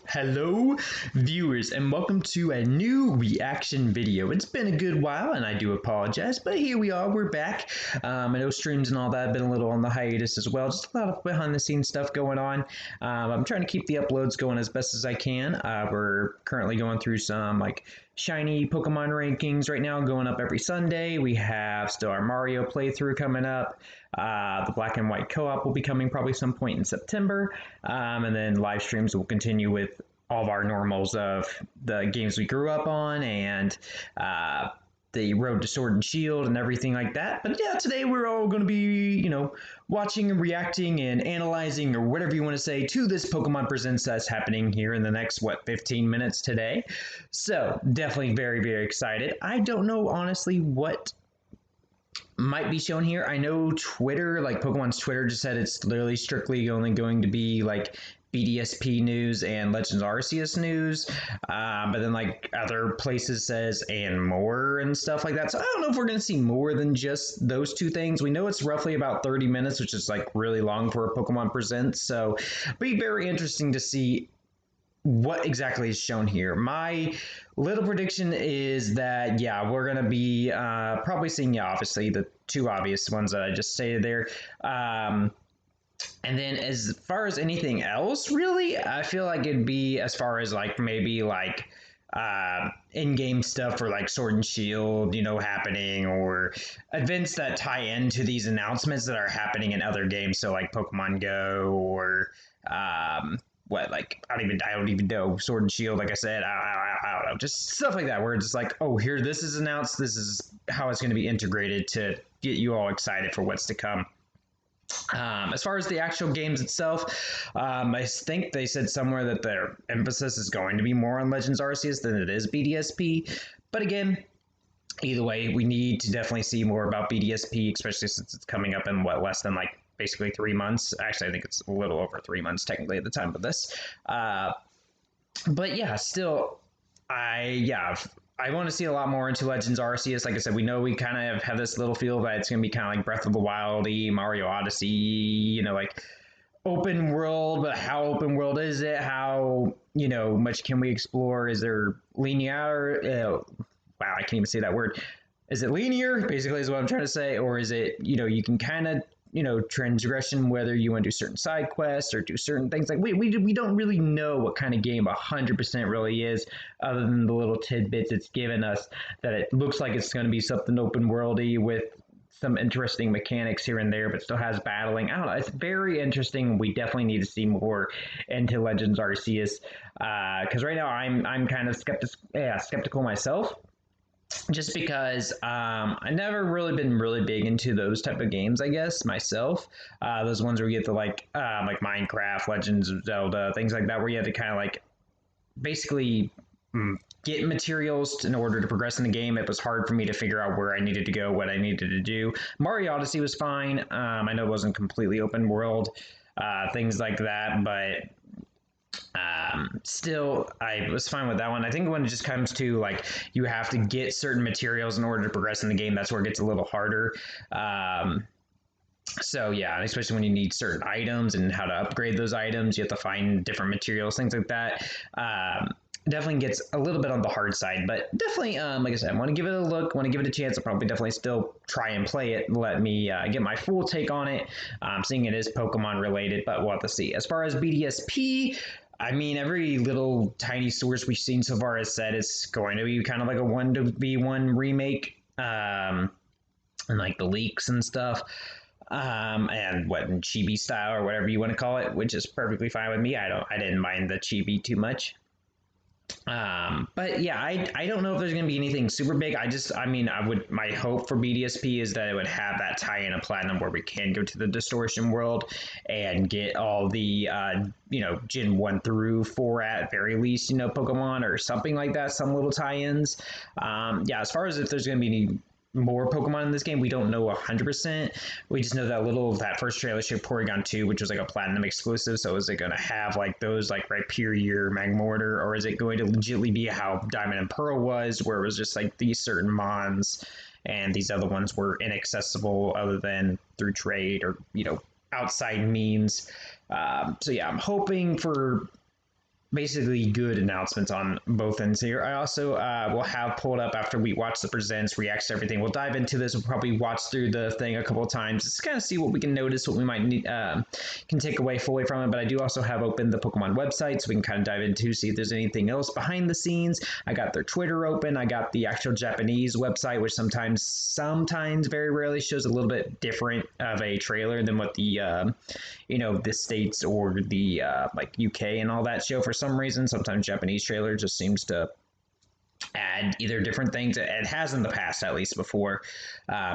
Hello, viewers, and welcome to a new reaction video. It's been a good while, and I do apologize, but here we are. We're back. I know streams and all that have been a little on the hiatus as well. Just a lot of behind-the-scenes stuff going on. I'm trying to keep the uploads going as best as I can. We're currently going through some shiny Pokemon rankings right now, going up every Sunday. We have still our Mario playthrough coming up. The Black and White co-op will be coming probably some point in September, and then live streams will continue with all of our normals of the games we grew up on and the Road to Sword and Shield and everything like that. But yeah, today we're all going to be, watching and reacting and analyzing, or whatever you want to say, to this Pokemon Presents that's happening here in the next, 15 minutes today. So definitely very, very excited. I don't know, honestly, what might be shown here. I know Twitter, Pokemon's Twitter just said it's literally strictly only going to be BDSP news and Legends Arceus news, but then other places says and more and stuff like that. So I don't know if we're going to see more than just those two things. We know it's roughly about 30 minutes, which is really long for a Pokemon Presents. So it'll be very interesting to see what exactly is shown here. My little prediction is that, yeah, we're going to be probably seeing, yeah, obviously the two obvious ones that I just stated there. And then as far as anything else, really, I feel like it'd be as far as maybe in-game stuff for Sword and Shield, happening, or events that tie into these announcements that are happening in other games. So Pokemon Go, or I don't even know, Sword and Shield, like I said, I don't know, just stuff like that, where it's oh, here, this is announced, this is how it's going to be integrated to get you all excited for what's to come. As far as the actual games itself, I think they said somewhere that their emphasis is going to be more on Legends Arceus than it is BDSP. But again, either way, we need to definitely see more about BDSP, especially since it's coming up in less than basically 3 months. Actually, I think it's a little over 3 months technically at the time of this. But yeah, still, I want to see a lot more into Legends Arceus. Like I said, we know we kind of have this little feel that it's going to be kind of like Breath of the Wild-y, Mario Odyssey, open world, but how open world is it? How, much can we explore? Is there linear? Wow, I can't even say that word. Is it linear, basically, is what I'm trying to say? Or is it, you can kind of, transgression, whether you want to do certain side quests or do certain things. We don't really know what kind of game 100% really is, other than the little tidbits it's given us, that it looks like it's going to be something open worldy with some interesting mechanics here and there, but still has battling. I don't know. It's very interesting. We definitely need to see more into Legends Arceus, because right now I'm kind of skeptical myself. Just because I never really been really big into those type of games, I guess, myself. Those ones where you get to like Minecraft, Legends of Zelda, things like that, where you have to kind of basically get materials in order to progress in the game. It was hard for me to figure out where I needed to go, what I needed to do. Mario Odyssey was fine. I know it wasn't completely open world, things like that, but still, I was fine with that one. I think when it just comes to you have to get certain materials in order to progress in the game, that's where it gets a little harder. So yeah, especially when you need certain items and how to upgrade those items, you have to find different materials, things like that. Definitely gets a little bit on the hard side, but definitely, like I said, I want to give it a look, want to give it a chance. I'll probably definitely still try and play it. Let me get my full take on it, seeing it is Pokemon related, but we'll have to see. As far as BDSP, I mean, every little tiny source we've seen so far has said it's going to be kind of like a 1v1 remake, and the leaks and stuff, and what, in chibi style or whatever you want to call it, which is perfectly fine with me. I didn't mind the chibi too much. But yeah, I don't know if there's going to be anything super big. My hope for BDSP is that it would have that tie-in of Platinum where we can go to the Distortion world and get all the, Gen 1 through 4 at very least, Pokemon or something like that, some little tie-ins. Yeah, as far as if there's going to be any more Pokemon in this game, we don't know 100%. We just know that first trailer showed Porygon 2, which was a Platinum exclusive. So is it going to have those Rhyperior, Magmortar, or is it going to legitimately be how Diamond and Pearl was, where it was just these certain Mons and these other ones were inaccessible other than through trade or outside means. So yeah, I'm hoping for basically good announcements on both ends here. I also will have pulled up after we watch the presents, reacts to everything. We'll dive into this. We'll probably watch through the thing a couple of times, just kind of see what we can notice, what we might need, can take away fully from it. But I do also have open the Pokemon website, so we can kind of dive into, see if there's anything else behind the scenes. I got their Twitter open. I got the actual Japanese website, which sometimes, very rarely shows a little bit different of a trailer than what the the States or the like UK and all that show for some reason. Sometimes Japanese trailer just seems to add either different things. It has in the past, at least before.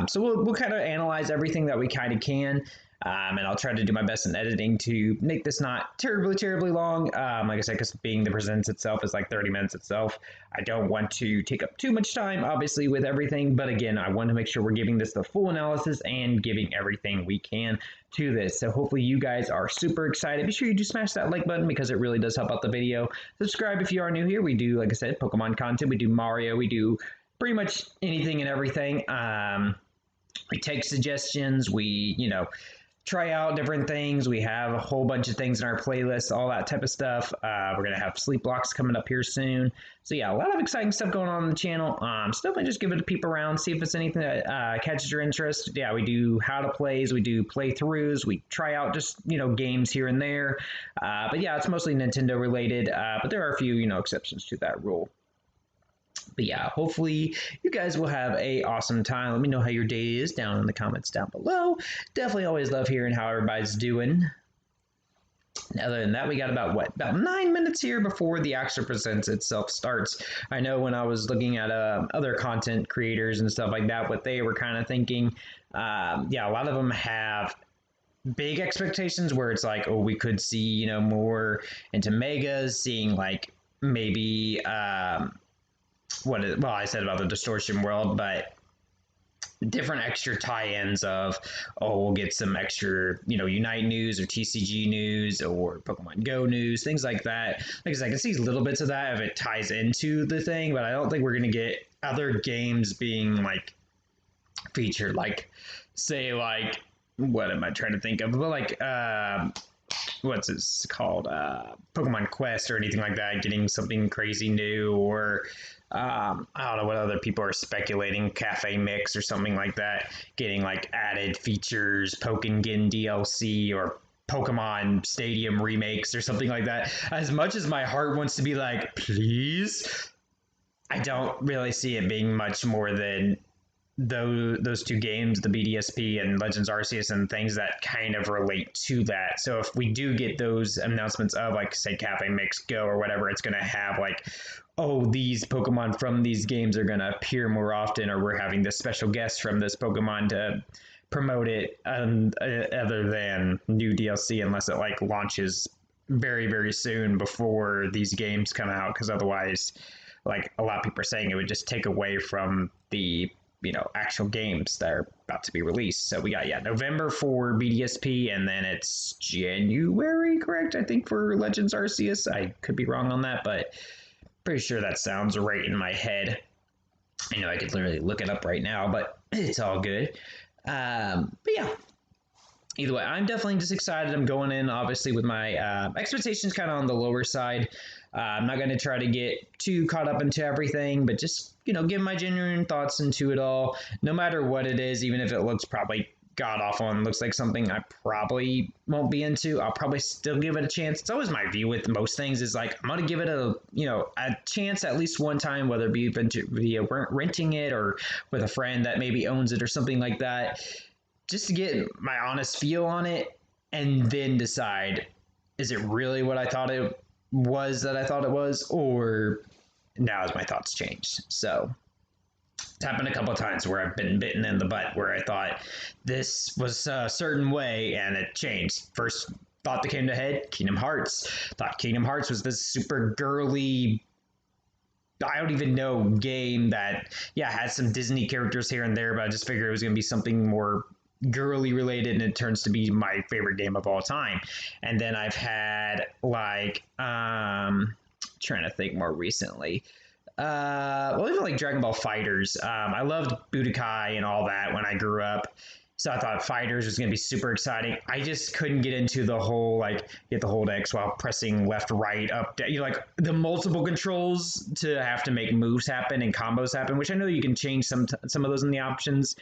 So we'll kind of analyze everything that we kind of can. And I'll try to do my best in editing to make this not terribly long. Like I said, because being the presents itself is like 30 minutes itself. I don't want to take up too much time, obviously, with everything. But again, I want to make sure we're giving this the full analysis and giving everything we can to this. So hopefully you guys are super excited. Be sure you do smash that like button because it really does help out the video. Subscribe if you are new here. We do, like I said, Pokemon content. We do Mario. We do pretty much anything and everything. We take suggestions. We, try out different things. We have a whole bunch of things in our playlist, all that type of stuff. We're going to have sleep blocks coming up here soon. So yeah, a lot of exciting stuff going on the channel. So definitely just give it a peep around, see if it's anything that catches your interest. Yeah, we do how to plays, we do playthroughs, we try out just, games here and there. But yeah, it's mostly Nintendo related, but there are a few, exceptions to that rule. But yeah, hopefully you guys will have a awesome time. Let me know how your day is down in the comments down below. Definitely always love hearing how everybody's doing. Other than that, we got about 9 minutes here before the actual presents itself starts. I know when I was looking at other content creators and stuff like that, what they were kind of thinking. Yeah, a lot of them have big expectations where it's like, oh, we could see, more into megas, seeing like maybe I said about the distortion world, but different extra tie-ins of, oh, we'll get some extra, Unite news or TCG news or Pokemon Go news, things like that. Like I said, I can see little bits of that if it ties into the thing, but I don't think we're going to get other games being like featured, like say like, what am I trying to think of? Well, like, what's this called? Pokemon Quest or anything like that, getting something crazy new, or I don't know what other people are speculating, Cafe Mix or something like that, getting like added features, Pokémon DLC or Pokemon Stadium remakes or something like that. As much as my heart wants to be like, please, I don't really see it being much more than those two games, the BDSP and Legends Arceus, and things that kind of relate to that. So if we do get those announcements of, like, say, Cafe Mix Go or whatever, it's going to have like, oh, these Pokemon from these games are going to appear more often, or we're having this special guest from this Pokemon to promote it, other than new DLC, unless it like launches very soon before these games come out, because otherwise, like a lot of people are saying, it would just take away from the actual games that are about to be released. So we got, November for BDSP, and then it's January, correct? I think for Legends Arceus. I could be wrong on that, but pretty sure that sounds right in my head. I could literally look it up right now, but it's all good. But yeah, either way, I'm definitely just excited. I'm going in, obviously, with my expectations kind of on the lower side. I'm not going to try to get too caught up into everything, but just, give my genuine thoughts into it all. No matter what it is, even if it looks probably god-awful and looks like something I probably won't be into, I'll probably still give it a chance. It's always my view with most things is like, I'm going to give it a chance at least one time, whether it be via renting it or with a friend that maybe owns it or something like that, just to get my honest feel on it, and then decide, is it really what I thought it was or now has my thoughts changed? So it's happened a couple of times where I've been bitten in the butt, where I thought this was a certain way and it changed. First thought that came to head, Kingdom Hearts. Thought Kingdom Hearts was this super girly, I don't even know, game that, had some Disney characters here and there, but I just figured it was going to be something more girly related, and it turns to be my favorite game of all time. And then I've had like, trying to think more recently, even like Dragon Ball Fighters. I loved Budokai and all that when I grew up. So I thought Fighters was going to be super exciting. I just couldn't get into the whole, like, you have to hold X while pressing left, right, up, down. Like the multiple controls to have to make moves happen and combos happen, which I know you can change some of those in the options.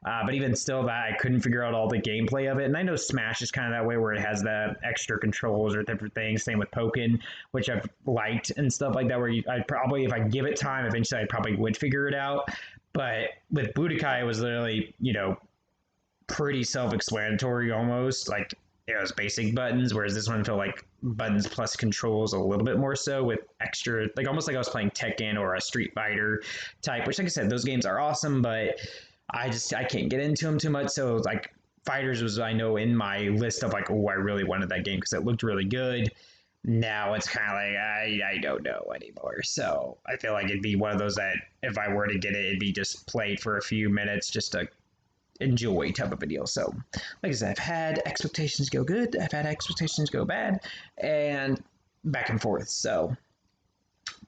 But even still, that I couldn't figure out all the gameplay of it. And I know Smash is kind of that way, where it has the extra controls or different things. Same with Pokken, which I've liked and stuff like that. Where I'd probably, if I give it time, eventually I probably would figure it out. But with Budokai, it was literally, pretty self-explanatory almost. Like, it was basic buttons, whereas this one felt like buttons plus controls a little bit more so, with extra, like almost like I was playing Tekken or a Street Fighter type. Which, like I said, those games are awesome, but I can't get into them too much. So like Fighters was, I know, in my list of like, oh, I really wanted that game because it looked really good. Now it's kind of like I don't know anymore. So I feel like it'd be one of those that if I were to get it, it'd be just played for a few minutes just to enjoy type of video. So like I said, I've had expectations go good, I've had expectations go bad, and back and forth. So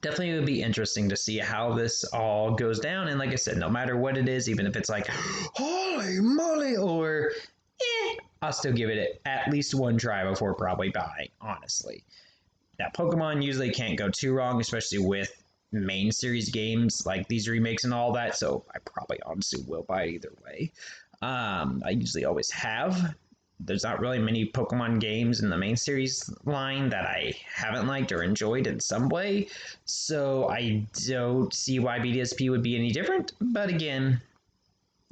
definitely would be interesting to see how this all goes down. And like I said, no matter what it is, even if it's like, holy moly, or I'll still give it at least one try before probably buying, honestly. Now, Pokemon usually can't go too wrong, especially with main series games like these remakes and all that. So I probably honestly will buy it either way. I usually always have. There's not really many Pokemon games in the main series line that I haven't liked or enjoyed in some way. So I don't see why BDSP would be any different. But again,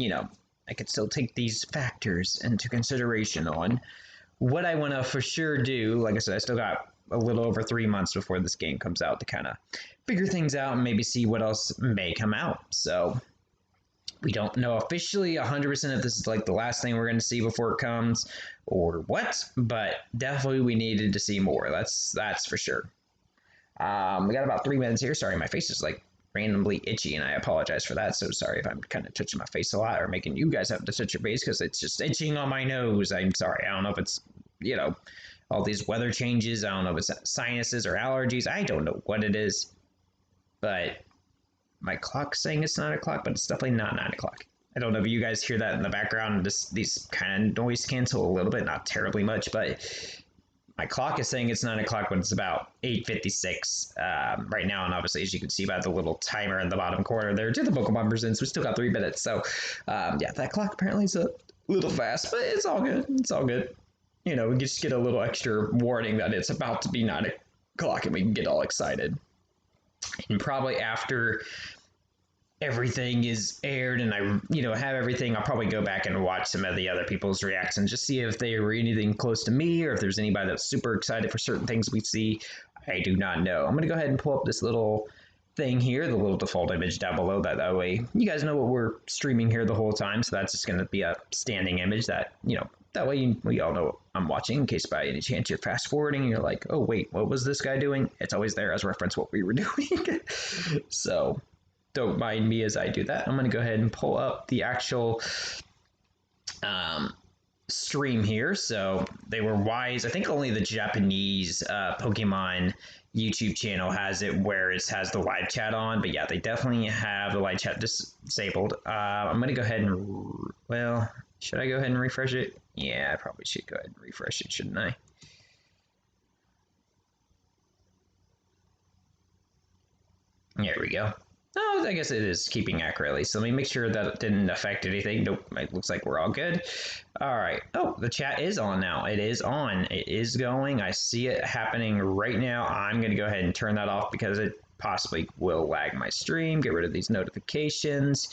I could still take these factors into consideration on what I want to for sure do. Like I said, I still got a little over 3 months before this game comes out to kind of figure things out and maybe see what else may come out. So we don't know officially 100% if this is like the last thing we're going to see before it comes or what, but definitely we needed to see more. That's for sure. We got about 3 minutes here. Sorry, my face is like randomly itchy, and I apologize for that. So sorry if I'm kind of touching my face a lot or making you guys have to touch your face because it's just itching on my nose. I'm sorry. I don't know if it's, all these weather changes. I don't know if it's sinuses or allergies. I don't know what it is, but my clock's saying it's 9 o'clock, but it's definitely not 9 o'clock. I don't know if you guys hear that in the background. These kind of noise cancel a little bit, not terribly much, but my clock is saying it's 9 o'clock, but it's about 8:56 right now. And obviously, as you can see by the little timer in the bottom corner there, to the Pokemon presents, we still got 3 minutes. So yeah, that clock apparently is a little fast, but it's all good. It's all good. We just get a little extra warning that it's about to be 9 o'clock and we can get all excited. And probably after everything is aired and I, have everything, I'll probably go back and watch some of the other people's reactions, just see if they were anything close to me or if there's anybody that's super excited for certain things we see. I do not know. I'm going to go ahead and pull up this little thing here, the little default image down below. That way you guys know what we're streaming here the whole time. So that's just going to be a standing image that, that way we all know what I'm watching, in case by any chance you're fast forwarding and you're like, oh wait, what was this guy doing? It's always there as reference what we were doing. So don't mind me as I do that. I'm going to go ahead and pull up the actual stream here. So they were wise. I think only the Japanese Pokemon YouTube channel has it where it has the live chat on. But yeah, they definitely have the live chat disabled. I'm going to go ahead and, should I go ahead and refresh it? Yeah, I probably should go ahead and refresh it, shouldn't I? There we go. Oh, I guess it is keeping accurately. So let me make sure that it didn't affect anything. Nope, it looks like we're all good. All right. Oh, the chat is on now. It is on. It is going. I see it happening right now. I'm going to go ahead and turn that off because it possibly will lag my stream. Get rid of these notifications.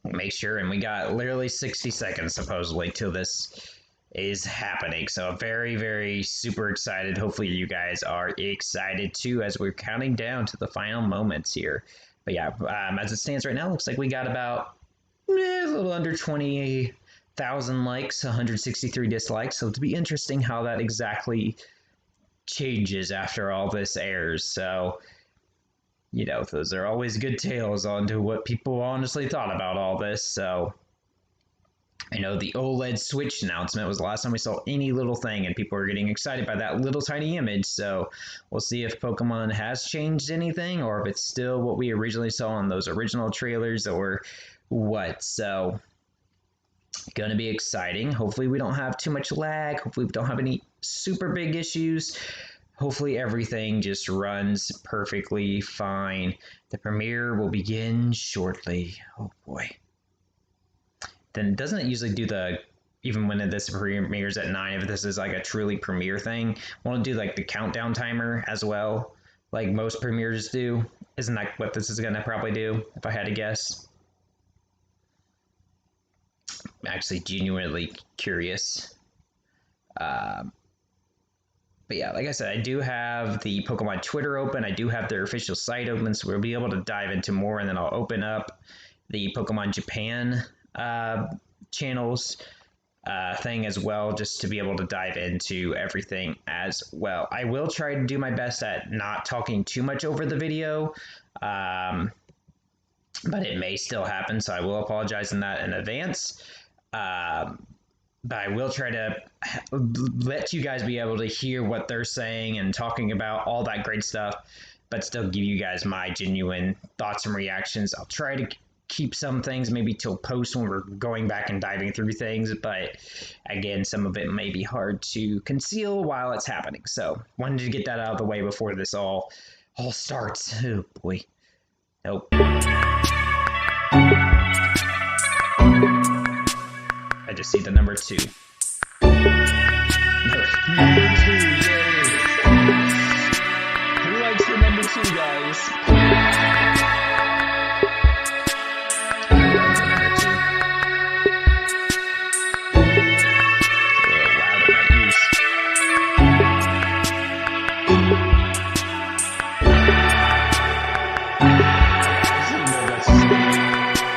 Make sure, and we got literally 60 seconds supposedly till this is happening. So very, very super excited. Hopefully you guys are excited too as we're counting down to the final moments here. But yeah, as it stands right now, looks like we got about a little under 20,000 likes, 163 dislikes. So it'll be interesting how that exactly changes after all this airs. So, those are always good tales onto what people honestly thought about all this. So I know the OLED Switch announcement was the last time we saw any little thing, and people are getting excited by that little tiny image. So we'll see if Pokemon has changed anything or if it's still what we originally saw in those original trailers or what. So Gonna be exciting. Hopefully we don't have too much lag. Hopefully we don't have any super big issues. Hopefully everything just runs perfectly fine. The premiere will begin shortly. Oh boy. Then doesn't it usually do the, even when this premieres at 9, if this is like a truly premiere thing, won't it do like the countdown timer as well, like most premieres do? Isn't that what this is gonna probably do, if I had to guess? I'm actually genuinely curious. But yeah, like I said, I do have the Pokemon Twitter open. I do have their official site open, so we'll be able to dive into more, and then I'll open up the Pokemon Japan channels thing as well, just to be able to dive into everything as well. I will try to do my best at not talking too much over the video, but it may still happen, so I will apologize in that in advance. But I will try to let you guys be able to hear what they're saying and talking about all that great stuff, but still give you guys my genuine thoughts and reactions. I'll try to keep some things maybe till post when we're going back and diving through things, but again, some of it may be hard to conceal while it's happening. So wanted to get that out of the way before this all starts. Oh boy. Nope. I just see the number 2. Number 2, yay! Who likes the number 2, guys? I love the number 2. A little loud at my ears.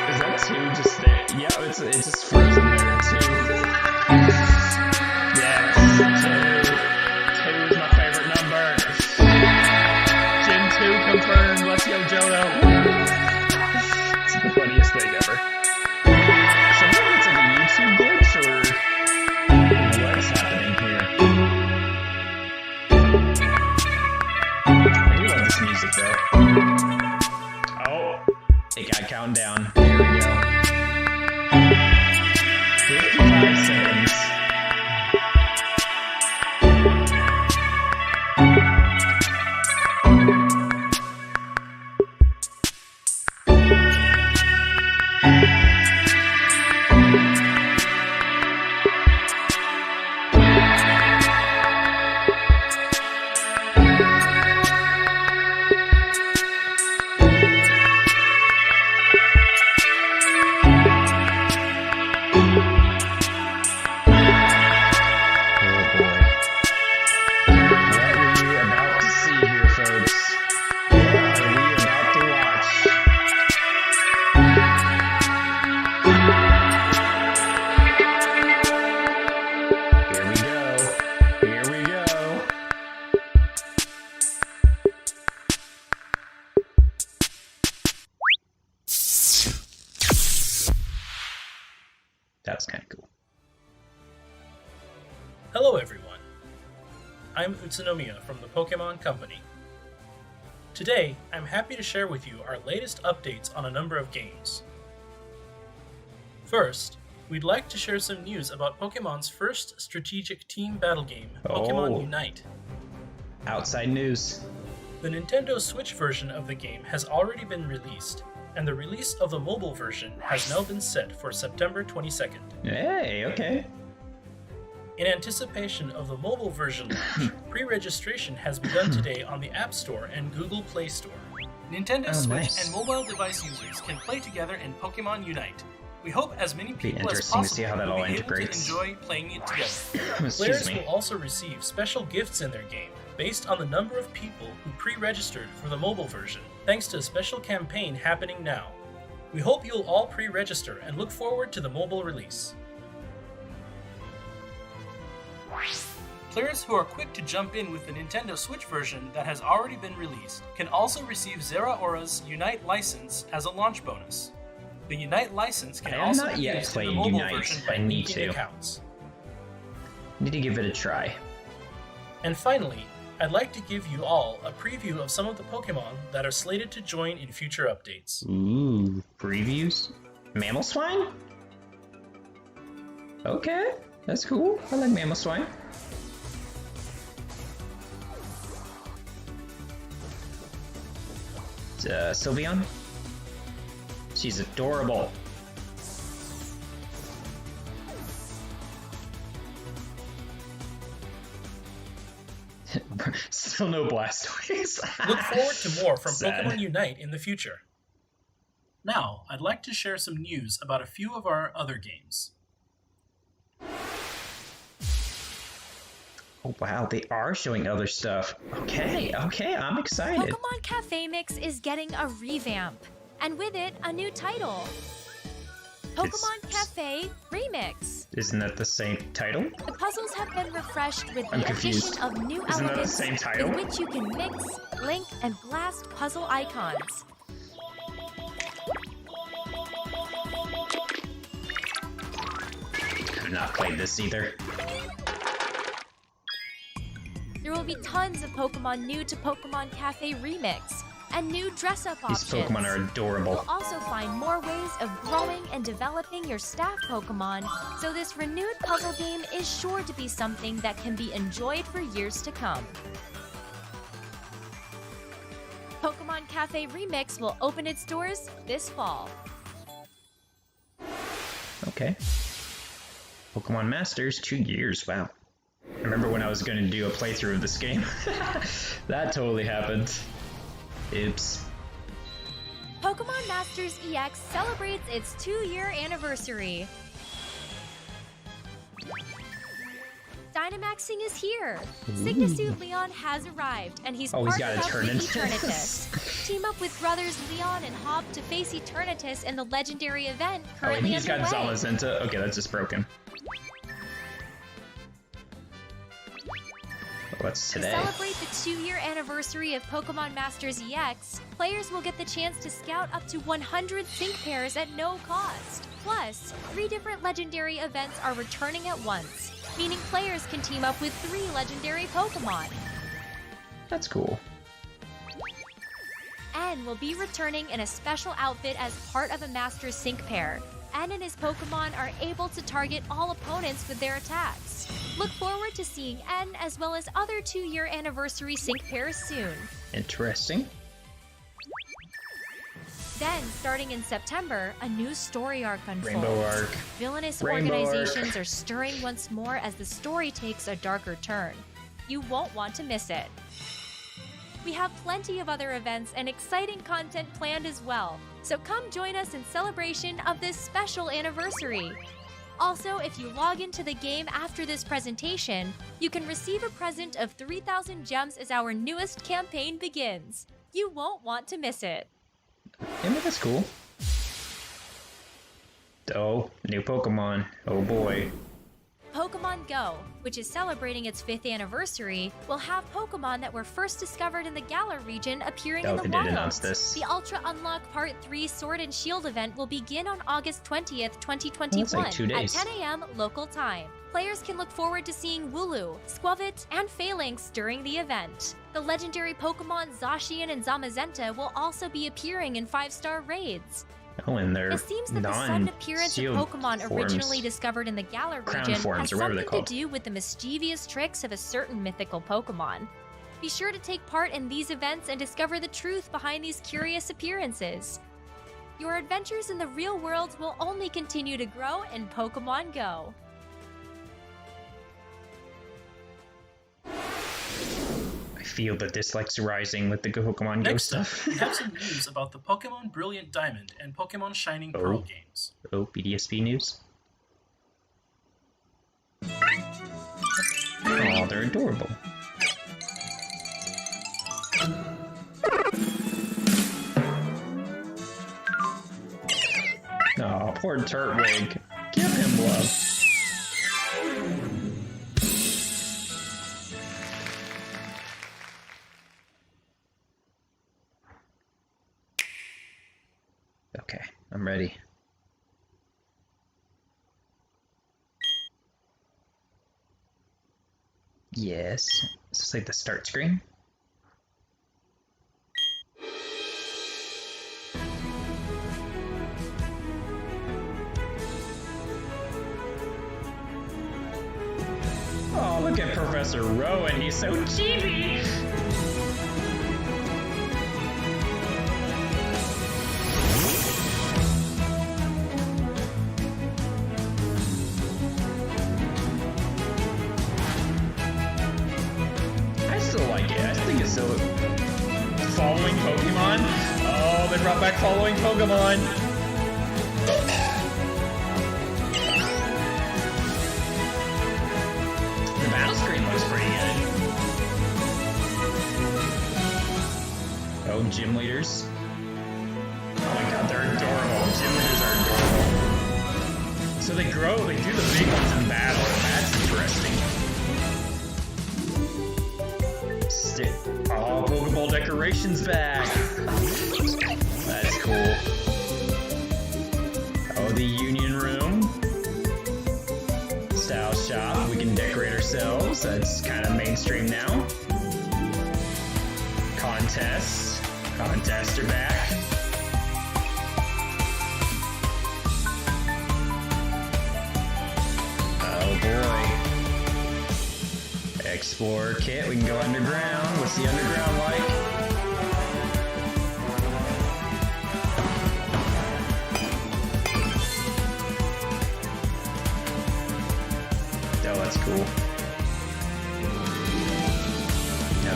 Is that 2 just there? Yeah, it's just frozen there. 2. Yes, 2. 2 is my favorite number. Gen 2 confirmed. Let's go, Johto. It's the funniest thing ever. So maybe it's like a YouTube glitch, or what's happening here? I do love this music, though. Oh, it got counting down. Here we go. 55 seconds. That's kind of cool. Hello everyone, I'm Utsunomiya from the Pokémon Company. Today, I'm happy to share with you our latest updates on a number of games. First, we'd like to share some news about Pokémon's first strategic team battle game, Pokémon Unite. Outside news. The Nintendo Switch version of the game has already been released, and the release of the mobile version has now been set for September 22nd. Hey, okay. In anticipation of the mobile version launch, pre-registration has begun today on the App Store and Google Play Store. Nintendo Switch and mobile device users can play together in Pokemon Unite. We hope as many people as possible will be able to enjoy playing it together. Players will also receive special gifts in their game, based on the number of people who pre-registered for the mobile version, thanks to a special campaign happening now. We hope you'll all pre-register and look forward to the mobile release. Players who are quick to jump in with the Nintendo Switch version that has already been released can also receive Zeraora's Unite license as a launch bonus. The Unite license can also be used in the mobile version by linking accounts. Need to give it a try. And finally, I'd like to give you all a preview of some of the Pokemon that are slated to join in future updates. Ooh, previews? Mammal Swine? Okay, that's cool. I like Mamoswine. Sylveon. She's adorable. Still no Blastoise. Look forward to more from Sad. Pokemon Unite in the future. Now, I'd like to share some news about a few of our other games. Oh wow, they are showing other stuff. Okay, I'm excited. Pokemon Cafe Mix is getting a revamp, and with it, a new title. Pokemon Cafe Remix. Isn't that the same title? The puzzles have been refreshed with I'm the confused. addition of new Isn't that the elements same title? with which you can mix, link, and blast puzzle icons. I've not played this either. There will be tons of Pokemon new to Pokemon Cafe Remix, and new dress-up These options. Pokemon are adorable. You'll also find more ways of growing and developing your staff Pokemon, so this renewed puzzle game is sure to be something that can be enjoyed for years to come. Pokemon Cafe Remix will open its doors this fall. Okay. Pokemon Masters, 2 years, wow. I remember when I was going to do a playthrough of this game. That totally happened. Oops. Pokemon Masters EX celebrates its 2-year anniversary. Dynamaxing is here. Signasuit Leon has arrived, and he's Oh, he's partnered got up with Eternatus. Eternatus. Team up with brothers Leon and Hop to face Eternatus in the legendary event Oh, and currently he's got underway. Zamazenta. Okay, that's just broken. What's To today? celebrate the 2-year anniversary of Pokemon Masters EX, players will get the chance to scout up to 100 sync pairs at no cost. Plus, 3 different legendary events are returning at once, meaning players can team up with 3 legendary Pokemon. That's cool. N will be returning in a special outfit as part of a Masters sync pair. N and his Pokemon are able to target all opponents with their attacks. Look forward to seeing N as well as other 2-year anniversary sync pairs soon. Interesting. Then, starting in September, a new story arc unfolds. Rainbow Arc. Villainous Rainbow organizations Arc. are stirring once more as the story takes a darker turn. You won't want to miss it. We have plenty of other events and exciting content planned as well, so come join us in celebration of this special anniversary. Also, if you log into the game after this presentation, you can receive a present of 3,000 gems as our newest campaign begins. You won't want to miss it. Yeah, but that's cool. Oh, new Pokemon. Oh boy. Pokemon Go, which is celebrating its 5th anniversary, will have Pokemon that were first discovered in the Galar region appearing Oh, in the they wild. did announce this. The Ultra Unlock Part 3 Sword and Shield event will begin on August 20th, 2021 That's like 2 at days. 10 a.m. local time. Players can look forward to seeing Wooloo, Squavit, and Phalanx during the event. The legendary Pokemon Zacian and Zamazenta will also be appearing in 5-star raids. Oh, and they're It seems that the sudden appearance of non-sealed Pokemon forms. originally discovered in the Galar Crown region forms, has or whatever something they're to called. do with the mischievous tricks of a certain mythical Pokemon. Be sure to take part in these events and discover the truth behind these curious appearances. Your adventures in the real world will only continue to grow in Pokemon Go. I feel the dislikes rising with the Pokemon Go Next up, stuff. we have some news about the Pokemon Brilliant Diamond and Pokemon Shining Pearl games. Oh, BDSP news. Oh, they're adorable. Oh, poor Turtwig. Give him love. Okay, I'm ready. Yes. Is this like the start screen? Professor Rowan. He's so cheapy. I still like it. I think it's still following Pokemon. Oh, they brought back following Pokemon. The battle screen looks pretty good. Oh, gym leaders. Oh my god, they're adorable. Gym leaders are adorable. So they grow, they do the big ones in battle. That's interesting. Oh, Pokeball decorations back. That's cool. Oh, the Union Room. Style shop. We can decorate ourselves. That's kind of mainstream now. Contests. Contests are back. Oh boy. Explorer kit. We can go underground. What's the underground like? Oh, that's cool.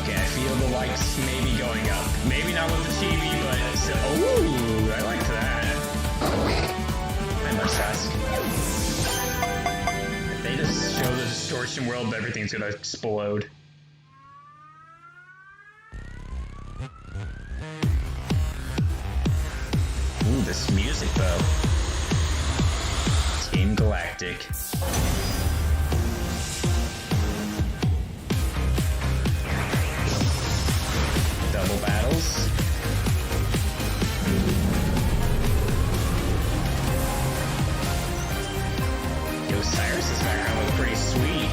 Okay, I feel the lights maybe going up. Maybe not with the TV, but still. Ooh, I like that. I must ask. If they just show the distortion world, everything's gonna explode. Ooh, this music though. Team Galactic. Double battles. Yo, Cyrus's background looks pretty sweet.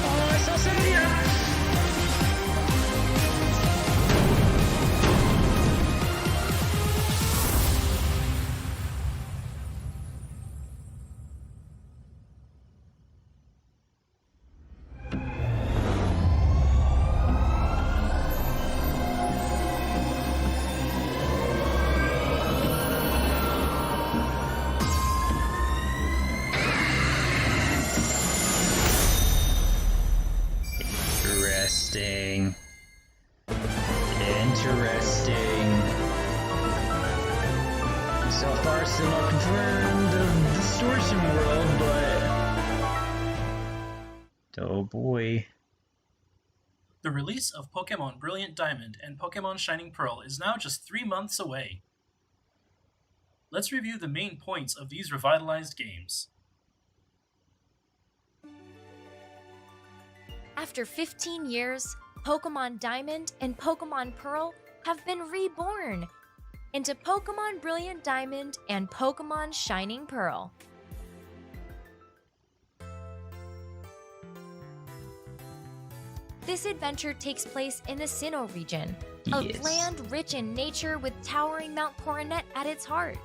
Oh, I saw Cynthia! Interesting. So far, still not confirmed of Distortion World, but oh boy. The release of Pokémon Brilliant Diamond and Pokémon Shining Pearl is now just 3 months away. Let's review the main points of these revitalized games. After 15 years, Pokémon Diamond and Pokémon Pearl have been reborn into Pokémon Brilliant Diamond and Pokémon Shining Pearl. This adventure takes place in the Sinnoh region, a land rich in nature with towering Mount Coronet at its heart.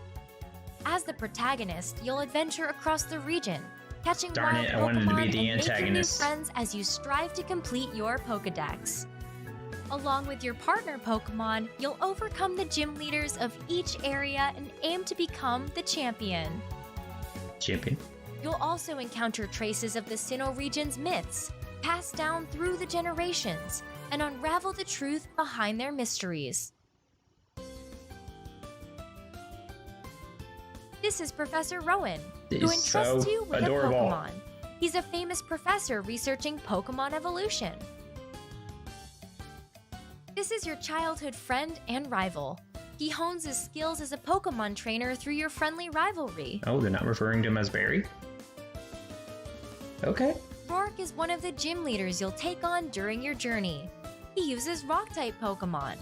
As the protagonist, you'll adventure across the region, catching wild I wanted to be Pokemon the and making new antagonist. friends as you strive to complete your Pokédex. Along with your partner Pokemon, you'll overcome the gym leaders of each area and aim to become the champion. Champion. You'll also encounter traces of the Sinnoh region's myths, passed down through the generations, and unravel the truth behind their mysteries. This is Professor Rowan, who He's entrusts so you with adorable. a Pokemon. He's a famous professor researching Pokemon evolution. This is your childhood friend and rival. He hones his skills as a Pokemon trainer through your friendly rivalry. Oh, they're not referring to him as Barry? Okay. Rourke is one of the gym leaders you'll take on during your journey. He uses Rock-type Pokemon.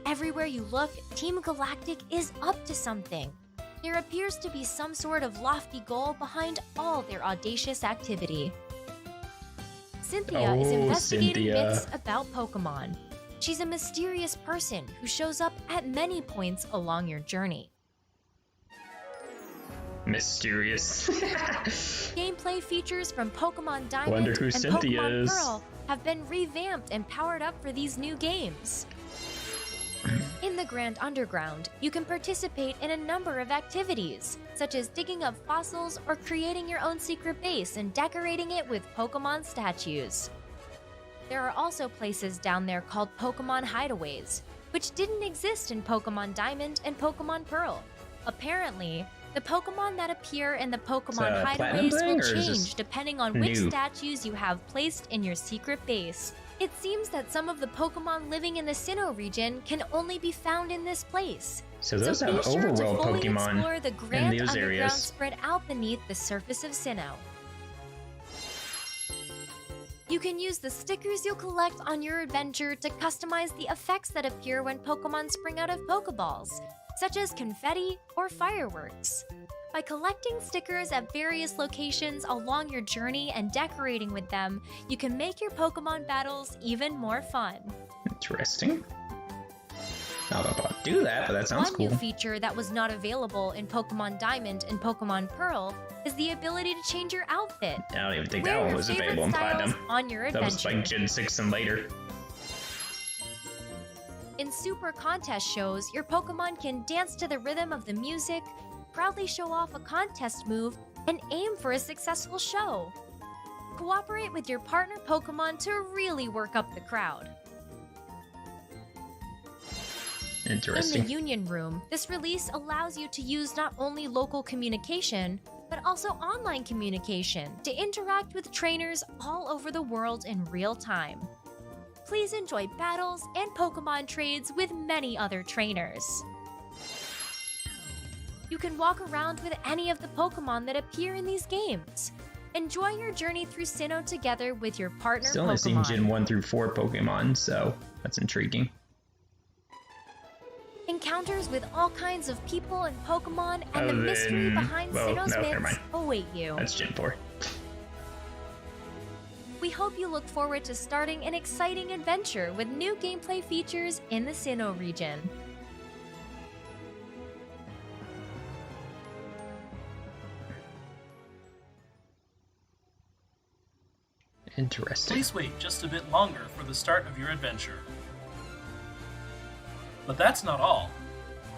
Everywhere you look, Team Galactic is up to something. There appears to be some sort of lofty goal behind all their audacious activity. Cynthia is investigating myths about Pokemon. She's a mysterious person who shows up at many points along your journey. Mysterious. Gameplay features from Pokémon Diamond Wonder who and Cynthia Pokémon is. Pearl have been revamped and powered up for these new games. In the Grand Underground, you can participate in a number of activities, such as digging up fossils or creating your own secret base and decorating it with Pokémon statues. There are also places down there called Pokémon Hideaways, which didn't exist in Pokémon Diamond and Pokémon Pearl. Apparently, the Pokémon that appear in the Pokémon Hideaways will change depending on which statues you have placed in your secret base. It seems that some of the Pokémon living in the Sinnoh region can only be found in this place. So those have be sure overworld to fully Pokemon explore the in Grand those Underground areas. spread out beneath the surface of Sinnoh. You can use the stickers you'll collect on your adventure to customize the effects that appear when Pokémon spring out of Pokeballs, such as confetti or fireworks. By collecting stickers at various locations along your journey and decorating with them, you can make your Pokémon battles even more fun. Interesting. I don't know if I'll do that, but that sounds cool. One new feature that was not available in Pokémon Diamond and Pokémon Pearl is the ability to change your outfit. I don't even think Wear that one your was favorite available in styles Platinum. on your That was adventure. like Gen 6 and later. In Super Contest shows, your Pokémon can dance to the rhythm of the music, proudly show off a contest move, and aim for a successful show. Cooperate with your partner Pokémon to really work up the crowd. Interesting. In the Union Room, this release allows you to use not only local communication, but also online communication to interact with trainers all over the world in real time. Please enjoy battles and Pokémon trades with many other trainers. You can walk around with any of the Pokémon that appear in these games. Enjoy your journey through Sinnoh together with your partner Still only Pokémon. seen Gen 1 through 4 Pokemon, so that's intriguing. Encounters with all kinds of people and Pokémon and the mystery behind Sinnoh's myths await you. That's Gen 4. We hope you look forward to starting an exciting adventure with new gameplay features in the Sinnoh region. Interesting. Please wait just a bit longer for the start of your adventure. But that's not all.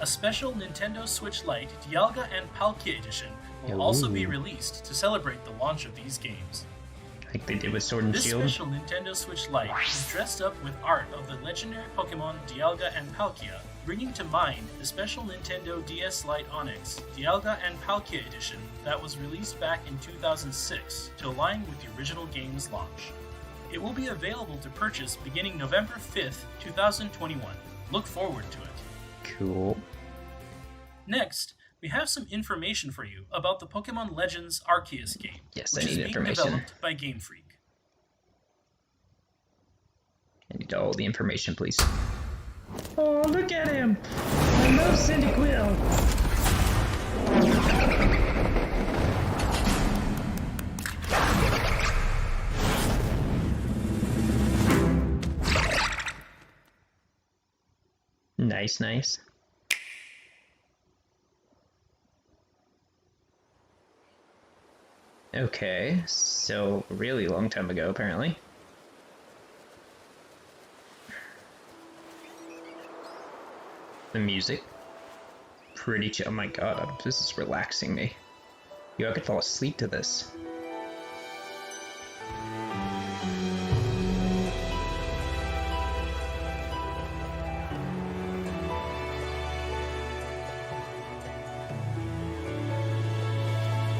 A special Nintendo Switch Lite Dialga and Palkia Edition will also be released to celebrate the launch of these games. Like they did with Sword and This Shield. special Nintendo Switch Lite is dressed up with art of the legendary Pokémon Dialga and Palkia, bringing to mind the special Nintendo DS Lite Onyx Dialga and Palkia Edition that was released back in 2006 to align with the original game's launch. It will be available to purchase beginning November 5th, 2021. Look forward to it. Cool. Next, we have some information for you about the Pokémon Legends Arceus game, Yes, which I is need being information. developed by Game Freak. I need all the information, please. Oh, look at him! I love Cyndaquil! Nice, nice. Okay, so a really long time ago, apparently. The music, pretty chill. Oh my god, this is relaxing me. Yo, I could fall asleep to this.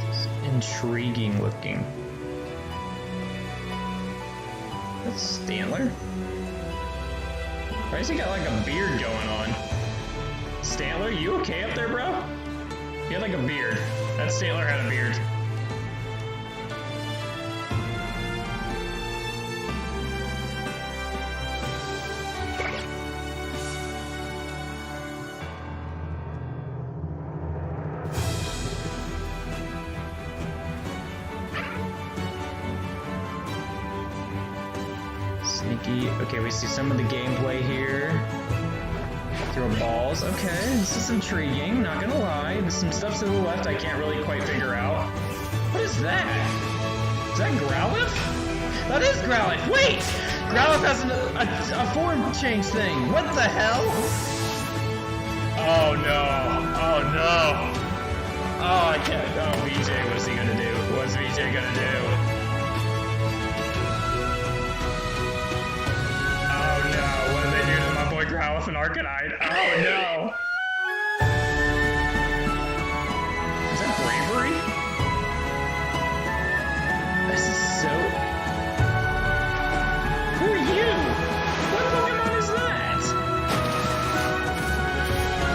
It's intriguing looking. That's Stantler. Why has he got like a beard going on? Stantler, you okay up there, bro? You had like a beard. That Stantler had a beard. Sneaky. Okay, we see some of the gameplay here. Throw balls. Okay, this is intriguing, not gonna lie. There's some stuff to the left I can't really quite figure out. What is that? Is that Growlithe? That is Growlithe! Wait! Growlithe has a form change thing. What the hell? Oh no. Oh no. Oh, I can't. Oh, VJ, what's he gonna do? What's VJ gonna do? Oh no, what did they do to my boy Growlithe and Arcanine? Oh no! Is that bravery? This is so... Who are you? What Pokemon is that?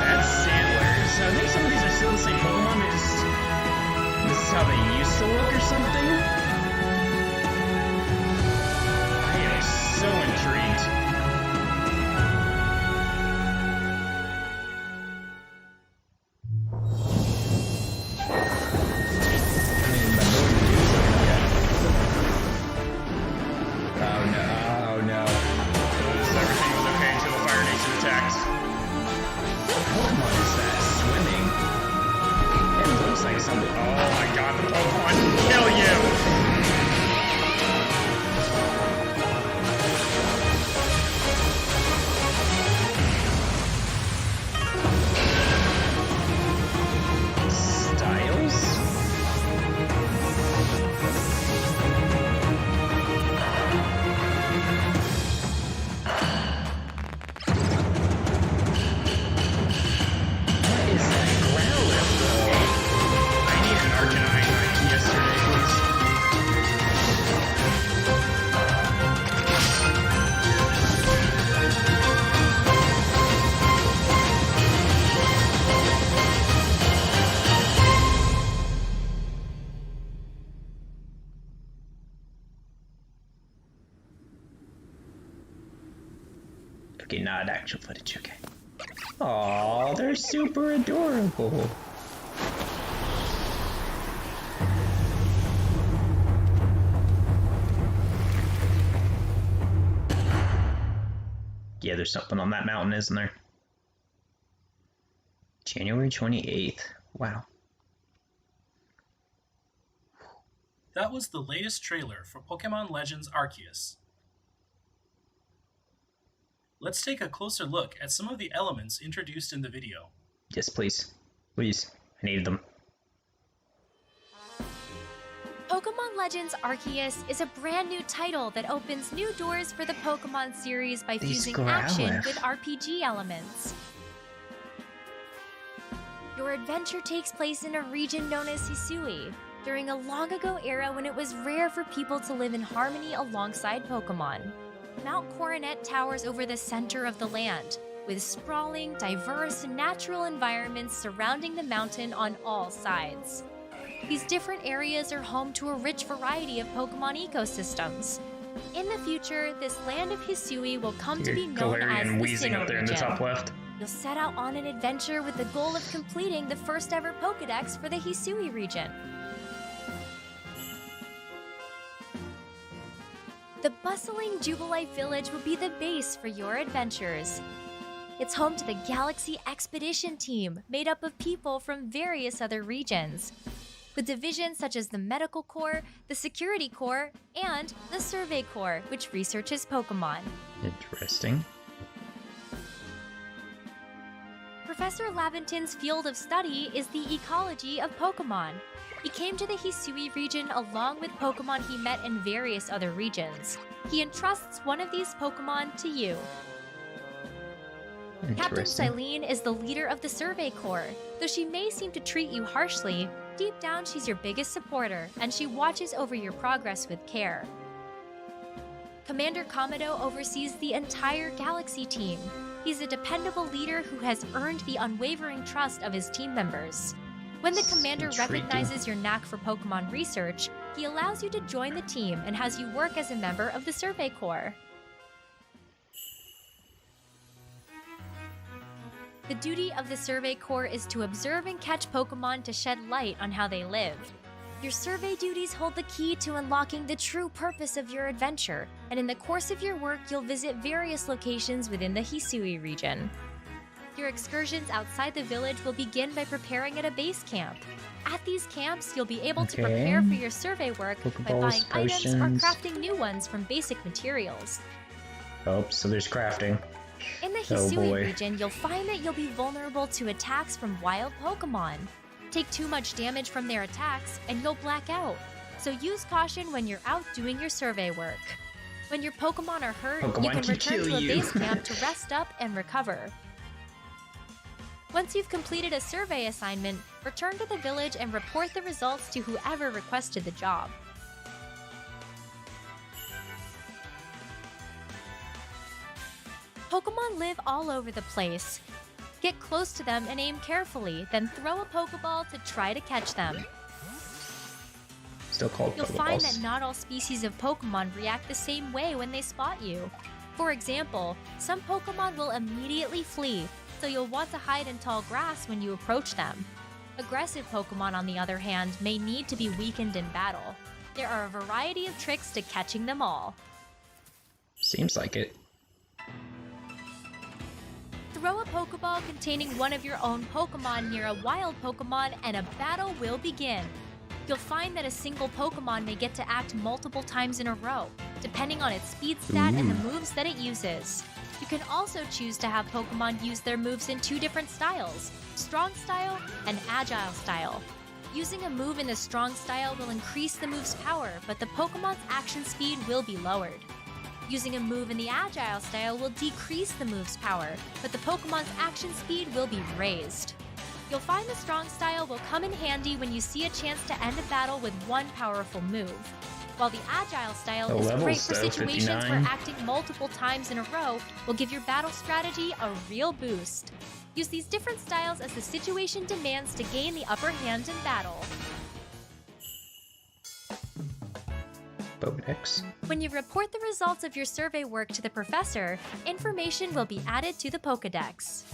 That's Sandlers. I think some of these are still the same Pokemon, they just... This is how they used to look or something? I am so intrigued. Okay, not actual footage, okay. Aw, they're super adorable. Yeah, there's something on that mountain, isn't there? January 28th. Wow. That was the latest trailer for Pokemon Legends Arceus. Let's take a closer look at some of the elements introduced in the video. Yes, please. Please. I need them. Pokemon Legends Arceus is a brand new title that opens new doors for the Pokemon series by fusing action with RPG elements. Your adventure takes place in a region known as Hisui, during a long ago era when it was rare for people to live in harmony alongside Pokemon. Mount Coronet towers over the center of the land, with sprawling, diverse, natural environments surrounding the mountain on all sides. These different areas are home to a rich variety of Pokemon ecosystems. In the future, this land of Hisui will come to be known as the Sinnoh region. In the top left. You'll set out on an adventure with the goal of completing the first ever Pokédex for the Hisui region. The bustling Jubilife village will be the base for your adventures. It's home to the Galaxy Expedition Team, made up of people from various other regions, with divisions such as the Medical Corps, the Security Corps, and the Survey Corps, which researches Pokemon. Interesting. Professor Laventon's field of study is the ecology of Pokemon. He came to the Hisui region along with Pokemon he met in various other regions. He entrusts one of these Pokemon to you. Captain Silene is the leader of the Survey Corps. Though she may seem to treat you harshly, deep down she's your biggest supporter, and she watches over your progress with care. Commander Kamado oversees the entire Galaxy team. He's a dependable leader who has earned the unwavering trust of his team members. When the commander recognizes your knack for Pokemon research, he allows you to join the team and has you work as a member of the Survey Corps. The duty of the Survey Corps is to observe and catch Pokemon to shed light on how they live. Your survey duties hold the key to unlocking the true purpose of your adventure, and in the course of your work, you'll visit various locations within the Hisui region. Your excursions outside the village will begin by preparing at a base camp. At these camps, you'll be able to prepare for your survey work by buying items or crafting new ones from basic materials. Oh, so there's crafting. In the Hisui region, you'll find that you'll be vulnerable to attacks from wild Pokémon. Take too much damage from their attacks, and you'll black out. So use caution when you're out doing your survey work. When your Pokémon are hurt, you can return to a base camp to rest up and recover. Once you've completed a survey assignment, return to the village and report the results to whoever requested the job. Pokémon live all over the place. Get close to them and aim carefully, then throw a Pokéball to try to catch them. Still called You'll Pokeballs. find that not all species of Pokémon react the same way when they spot you. For example, some Pokémon will immediately flee, so you'll want to hide in tall grass when you approach them. Aggressive Pokémon, on the other hand, may need to be weakened in battle. There are a variety of tricks to catching them all. Seems like it. Throw a Pokéball containing one of your own Pokémon near a wild Pokémon and a battle will begin. You'll find that a single Pokémon may get to act multiple times in a row, depending on its speed stat and the moves that it uses. You can also choose to have Pokémon use their moves in two different styles, Strong Style and Agile Style. Using a move in the Strong Style will increase the move's power, but the Pokémon's action speed will be lowered. Using a move in the Agile Style will decrease the move's power, but the Pokémon's action speed will be raised. You'll find the Strong Style will come in handy when you see a chance to end a battle with one powerful move, while the Agile Style is great for situations where acting multiple times in a row will give your battle strategy a real boost. Use these different styles as the situation demands to gain the upper hand in battle. Pokedex. When you report the results of your survey work to the professor, information will be added to the Pokédex.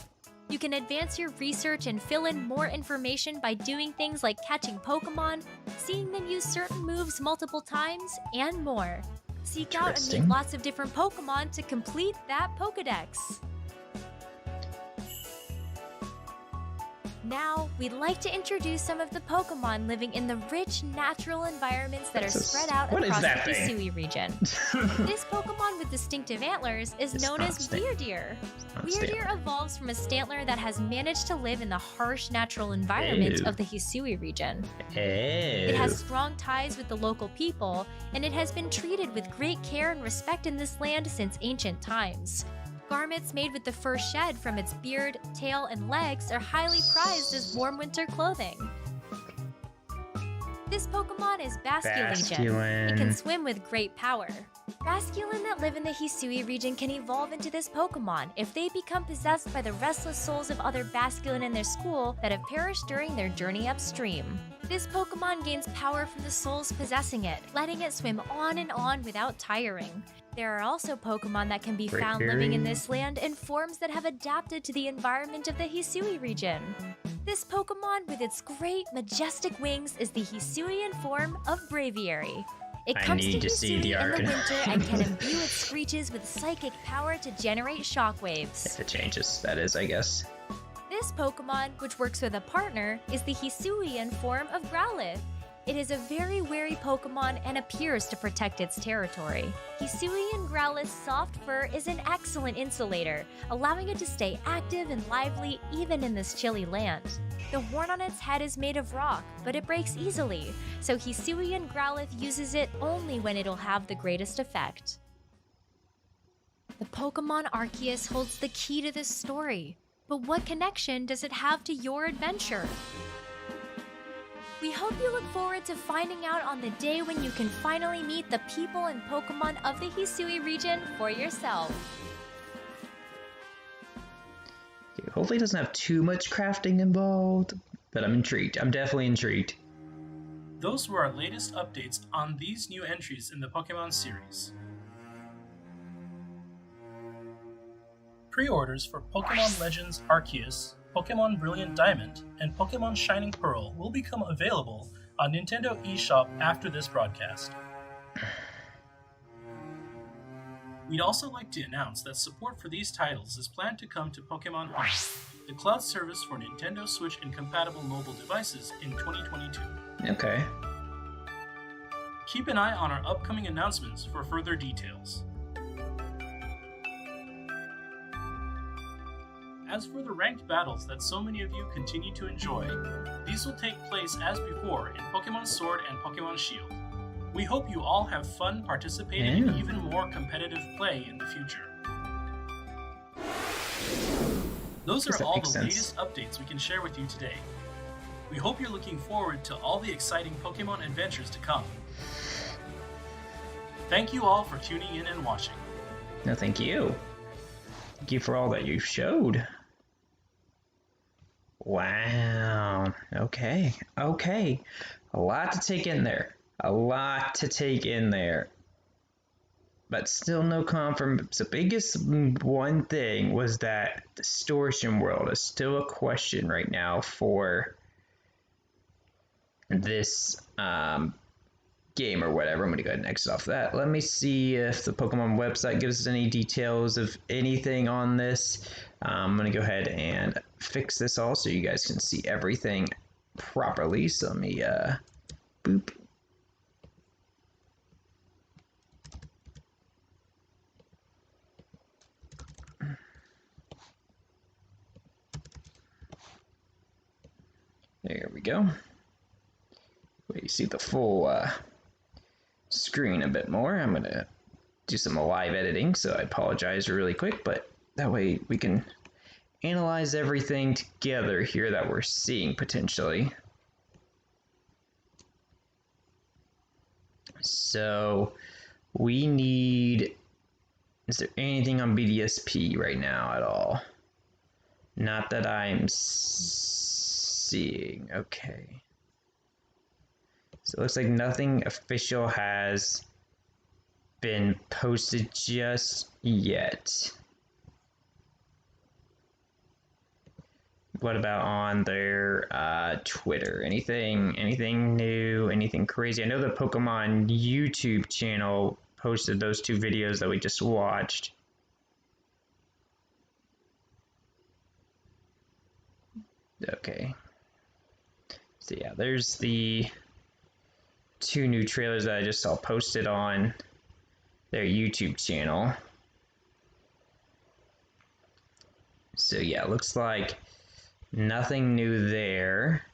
You can advance your research and fill in more information by doing things like catching Pokémon, seeing them use certain moves multiple times, and more. Seek out and meet lots of different Pokémon to complete that Pokédex. Now, we'd like to introduce some of the Pokémon living in the rich, natural environments that are spread out across the Hisui region. This Pokémon with distinctive antlers is known as Weirdeer. Weirdeer evolves from a Stantler that has managed to live in the harsh natural environment of the Hisui region. It has strong ties with the local people, and it has been treated with great care and respect in this land since ancient times. Garments made with the fur shed from its beard, tail, and legs are highly prized as warm winter clothing. This Pokémon is Basculegion. It can swim with great power. Basculin that live in the Hisui region can evolve into this Pokémon if they become possessed by the restless souls of other Basculin in their school that have perished during their journey upstream. This Pokémon gains power from the souls possessing it, letting it swim on and on without tiring. There are also Pokémon that can be found living in this land in forms that have adapted to the environment of the Hisui region. This Pokémon with its great, majestic wings is the Hisuian form of Braviary. It comes to Hisui in the winter and can imbue its screeches with psychic power to generate shockwaves. If it changes, that is, I guess. This Pokémon, which works with a partner, is the Hisuian form of Growlithe. It is a very wary Pokémon and appears to protect its territory. Hisuian Growlithe's soft fur is an excellent insulator, allowing it to stay active and lively even in this chilly land. The horn on its head is made of rock, but it breaks easily, so Hisuian Growlithe uses it only when it'll have the greatest effect. The Pokémon Arceus holds the key to this story, but what connection does it have to your adventure? We hope you look forward to finding out on the day when you can finally meet the people and Pokémon of the Hisui region for yourself. Okay, hopefully it doesn't have too much crafting involved, but I'm intrigued. I'm definitely intrigued. Those were our latest updates on these new entries in the Pokémon series. Pre-orders for Pokémon Legends Arceus, Pokémon Brilliant Diamond, and Pokémon Shining Pearl will become available on Nintendo eShop after this broadcast. We'd also like to announce that support for these titles is planned to come to Pokémon Home. the cloud service for Nintendo Switch and compatible mobile devices in 2022. Okay. Keep an eye on our upcoming announcements for further details. As for the ranked battles that so many of you continue to enjoy, these will take place as before in Pokémon Sword and Pokémon Shield. We hope you all have fun participating in even more competitive play in the future. Those are all the latest updates we can share with you today. We hope you're looking forward to all the exciting Pokémon adventures to come. Thank you all for tuning in and watching. No, thank you. Thank you for all that you showed. Wow. Okay. A lot to take in there. But still no confirm. The biggest one thing was that the distortion world is still a question right now for this game or whatever. I'm going to go ahead and exit off that. Let me see if the Pokemon website gives us any details of anything on this. I'm going to go ahead and fix this all so you guys can see everything properly. So let me boop. There we go. You see the full screen a bit more. I'm going to do some live editing, so I apologize really quick, but that way we can analyze everything together here that we're seeing potentially. So we need, is there anything on BDSP right now at all? Not that I'm seeing. Okay. So it looks like nothing official has been posted just yet. What about on their Twitter? Anything new? Anything crazy? I know the Pokemon YouTube channel posted those 2 videos that we just watched. Okay. So yeah, there's the 2 new trailers that I just saw posted on their YouTube channel. So yeah, looks like nothing new there.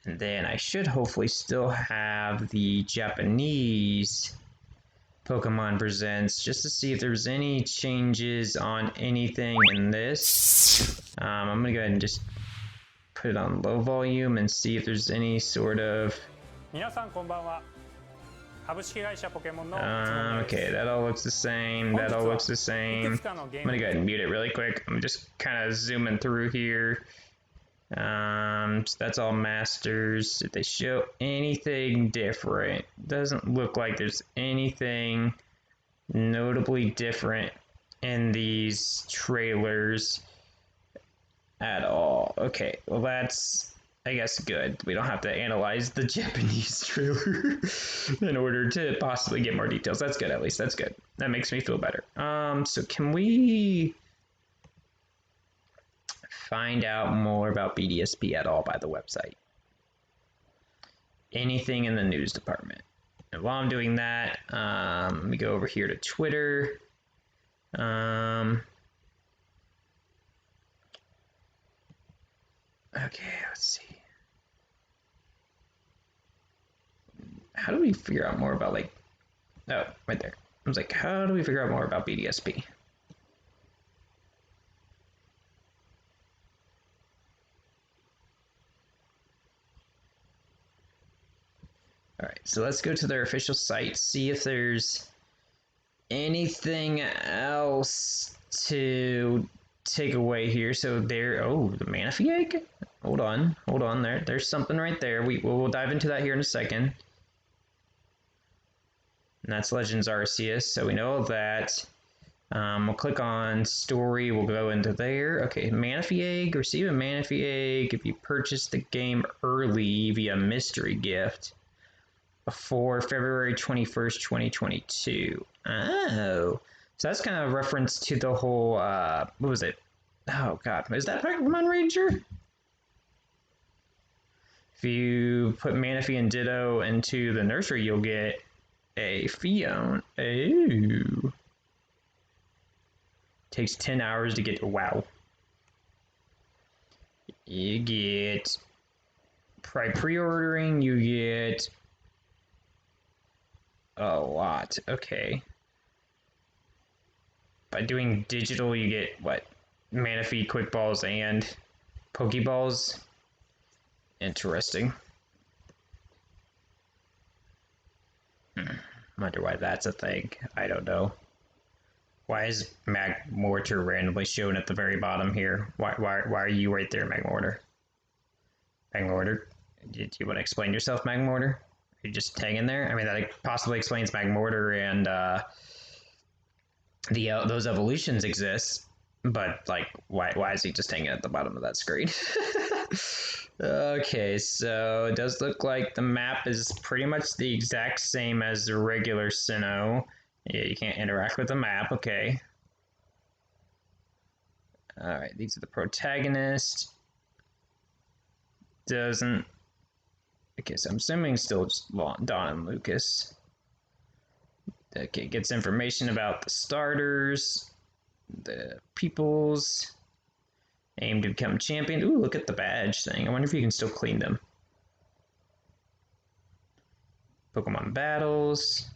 And then I should hopefully still have the Japanese Pokemon Presents just to see if there's any changes on anything in this. I'm gonna go ahead and just put it on low volume and see if there's any sort of okay, that all looks the same. I'm gonna go ahead and mute it really quick. I'm just kind of zooming through here. So that's all masters. Did they show anything different? Doesn't look like there's anything notably different in these trailers at all. Okay, well that's, I guess, good. We don't have to analyze the Japanese trailer in order to possibly get more details. That's good, at least. That's good. That makes me feel better. So can we find out more about BDSP at all by the website? Anything in the news department? And while I'm doing that, let me go over here to Twitter. Okay, let's see. How do we figure out more about, like, oh, right there. I was like, how do we figure out more about BDSP? All right, so let's go to their official site, see if there's anything else to take away here. So there, oh, the Manaphy egg? Hold on, there's something right there. We'll dive into that here in a second. And that's Legends Arceus, so we know that. We'll click on story, we'll go into there. Okay, Manaphy egg, receive a Manaphy egg if you purchase the game early via mystery gift before February 21st, 2022. Oh, so that's kind of a reference to the whole, what was it? Oh god, is that Pokemon Ranger? If you put Manaphy and Ditto into the nursery, you'll get a Fion. Ooh. Takes 10 hours to get to WoW. You get, by pre-ordering, you get a lot. Okay. By doing digital, you get, what? Manaphy, Quick Balls, and Pokeballs. Interesting. Wonder why that's a thing. I don't know. Why is Magmortar randomly shown at the very bottom here? Why are you right there, Magmortar? Magmortar? Did you want to explain yourself, Magmortar? Are you just hanging there? I mean, that possibly explains Magmortar and those evolutions exist, but like, why is he just hanging at the bottom of that screen? Okay, so it does look like the map is pretty much the exact same as the regular Sinnoh. Yeah, you can't interact with the map, okay. Alright, these are the protagonists. Doesn't... Okay, so I'm assuming still just Dawn and Lucas. Okay, gets information about the starters, the peoples, aim to become champion. Ooh, look at the badge thing. I wonder if you can still clean them. Pokemon battles.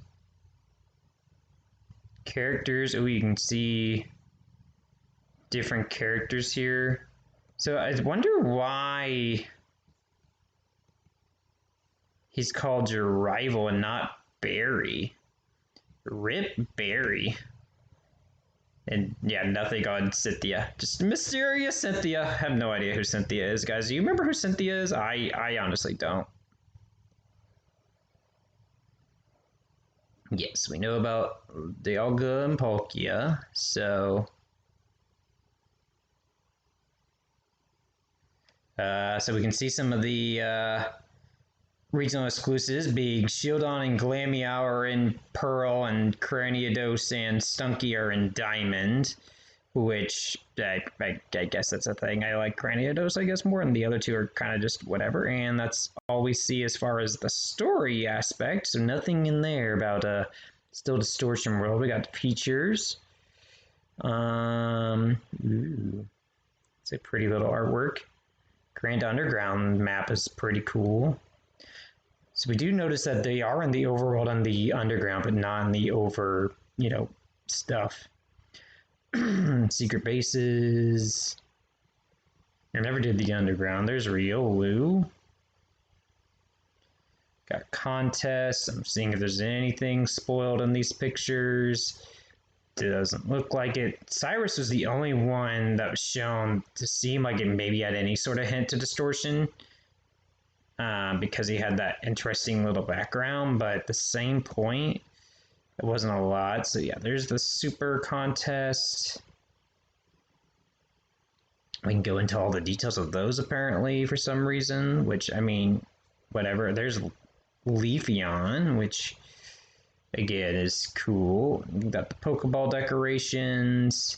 Characters. Ooh, you can see different characters here. So I wonder why he's called your rival and not Barry. Rip Barry. And yeah, nothing on Cynthia. Just mysterious Cynthia. I have no idea who Cynthia is, guys. Do you remember who Cynthia is? I honestly don't. Yes, we know about Dialga and Palkia, so... so we can see some of the regional exclusives being Shieldon and Glameow are in Pearl, and Cranidos and Stunky are in Diamond, which I guess that's a thing. I like Cranidos, I guess, more, and the other two are kind of just whatever, and that's all we see as far as the story aspect, so nothing in there about still Distortion World. We got features. Ooh, it's a pretty little artwork. Grand Underground map is pretty cool. So we do notice that they are in the overworld and the underground, but not in the over, stuff. Secret bases. I never did the underground. There's Riolu. Got contests. I'm seeing if there's anything spoiled in these pictures. Doesn't look like it. Cyrus was the only one that was shown to seem like it maybe had any sort of hint to distortion. Because he had that interesting little background, but at the same point, it wasn't a lot. So yeah, there's the super contest. We can go into all the details of those apparently for some reason, which, I mean, whatever. There's Leafeon, which again is cool. You got the Pokeball decorations.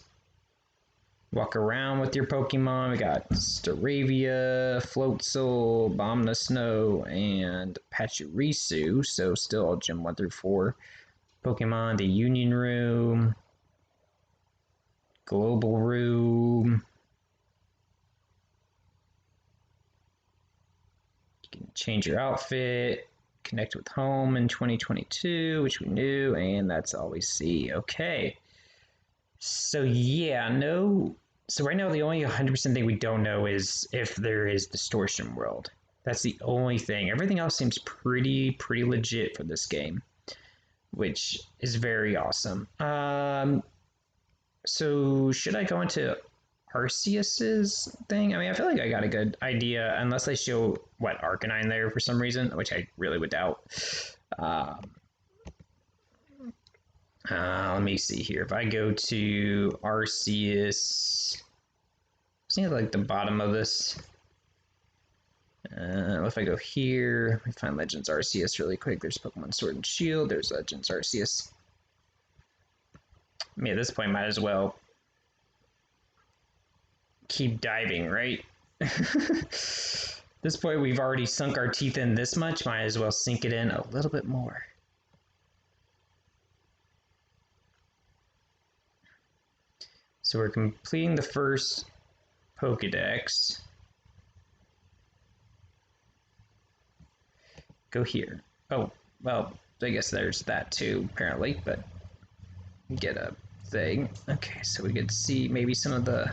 Walk around with your Pokemon. We got Staravia, Floatzel, Bombna Snow, and Pachirisu. So still all Gym 1 through 4. Pokemon, the Union Room, Global Room. You can change your outfit, connect with home in 2022, which we knew, and that's all we see. Okay. So yeah, no. So right now the only 100% thing we don't know is if there is Distortion World. That's the only thing. Everything else seems pretty legit for this game, which is very awesome. So should I go into Arceus's thing? I mean, I feel like I got a good idea, unless they show Arcanine there for some reason, which I really would doubt. Let me see here. If I go to Arceus, see like the bottom of this. If I go here, I find Legends Arceus really quick. There's Pokemon Sword and Shield. There's Legends Arceus. I mean, at this point, might as well keep diving, right? At this point, we've already sunk our teeth in this much. Might as well sink it in a little bit more. So we're completing the first Pokedex. Go here. Oh, well, I guess there's that too, apparently, but get a thing. Okay, so we get to see maybe some of the...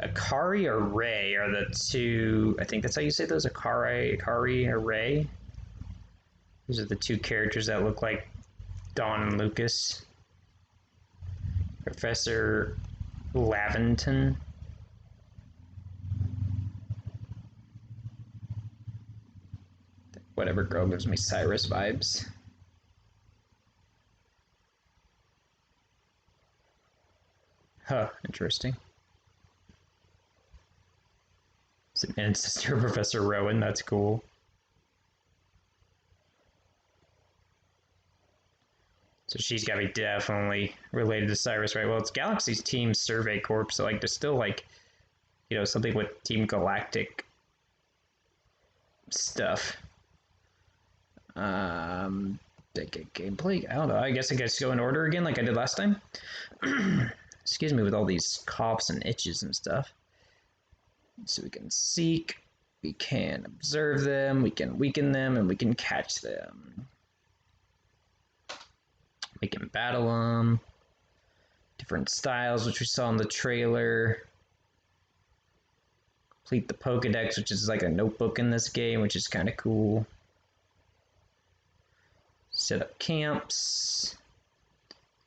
Akari or Ray are the two, I think that's how you say those, Akari or Ray. These are the two characters that look like Dawn and Lucas. Professor Laventon. Whatever girl gives me Cyrus vibes. Huh, interesting. It's an ancestor of Professor Rowan, that's cool. So she's got to be definitely related to Cyrus, right? Well, it's Galaxy's Team Survey Corp, so like there's still like, you know, something with Team Galactic stuff. Gameplay, I don't know. I guess go in order again like I did last time. Excuse me with all these coughs and itches and stuff. So we can seek, we can observe them, we can weaken them, and we can catch them. We can battle them. Different styles, which we saw in the trailer. Complete the Pokedex, which is like a notebook in this game, which is kind of cool. Set up camps.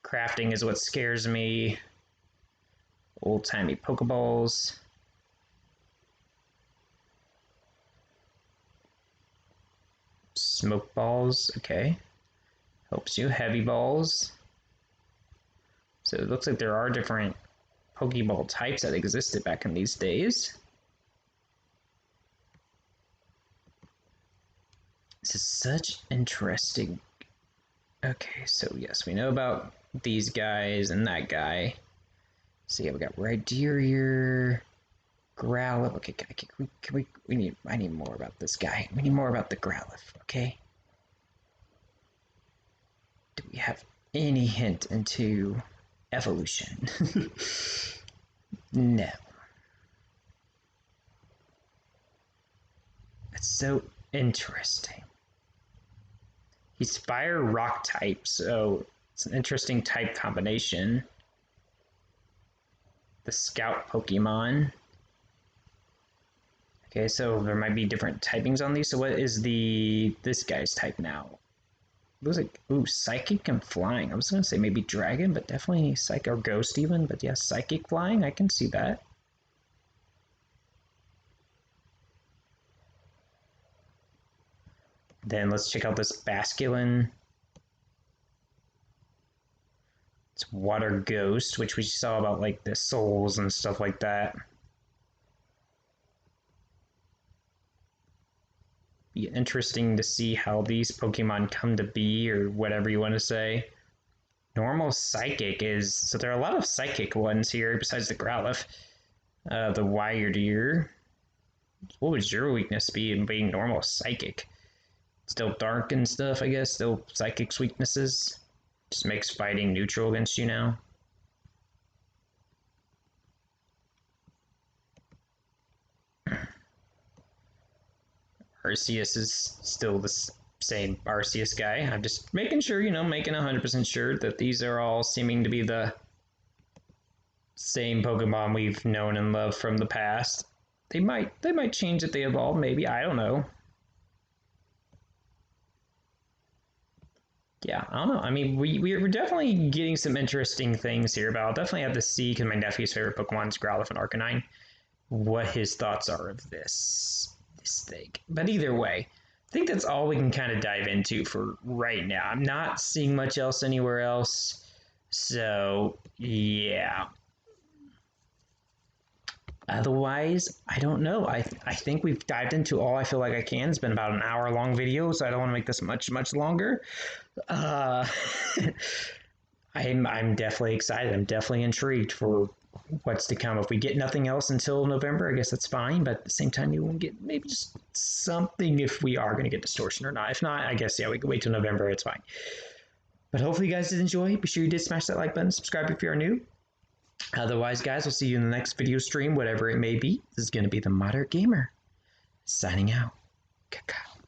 Crafting is what scares me. Old-timey Pokeballs. Smoke balls, okay. Helps you. Heavy balls. So it looks like there are different Pokeball types that existed back in these days. This is such interesting. Okay, so yes, we know about these guys and that guy. So yeah, we got Rhyderia, Growlithe. Okay, I need more about this guy. We need more about the Growlithe, okay? Do we have any hint into evolution? No. That's so interesting. He's fire rock type, so it's an interesting type combination. The scout Pokemon. Okay, so there might be different typings on these. So what is this guy's type now? Looks like, ooh, psychic and flying. I was gonna say maybe dragon, but definitely psychic or ghost even. But yeah, psychic flying, I can see that. Then let's check out this Basculin. It's water ghost, which we saw about like the souls and stuff like that. Be interesting to see how these Pokemon come to be, or whatever you want to say. Normal Psychic is... So there are a lot of Psychic ones here, besides the Growlithe. The Wyrdeer. What would your weakness be in being normal Psychic? Still dark and stuff, I guess? Still Psychic's weaknesses? Just makes fighting neutral against you now? Arceus is still the same Arceus guy. I'm just making sure, you know, making 100% sure that these are all seeming to be the same Pokemon we've known and loved from the past. They might change if they evolve, maybe. I don't know. Yeah, I don't know. I mean, we're definitely getting some interesting things here, but I'll definitely have to see, because my nephew's favorite Pokemon is Growlithe and Arcanine, what his thoughts are of this thing. But either way, I think that's all we can kind of dive into for right now. I'm not seeing much else anywhere else. So, yeah. Otherwise, I don't know. I think we've dived into all I feel like I can. It's been about an hour-long video, so I don't want to make this much longer. I'm definitely excited. I'm definitely intrigued for what's to come. If we get nothing else until November, I guess that's fine. But at the same time, you won't get maybe just something if we are going to get distortion or not. If not, I guess, yeah, we can wait till November. It's fine. But hopefully you guys did enjoy. Be sure you did smash that like button, subscribe if you are new. Otherwise, guys, we'll see you in the next video stream, whatever it may be. This is going to be the Moderate Gamer signing out. Cacao.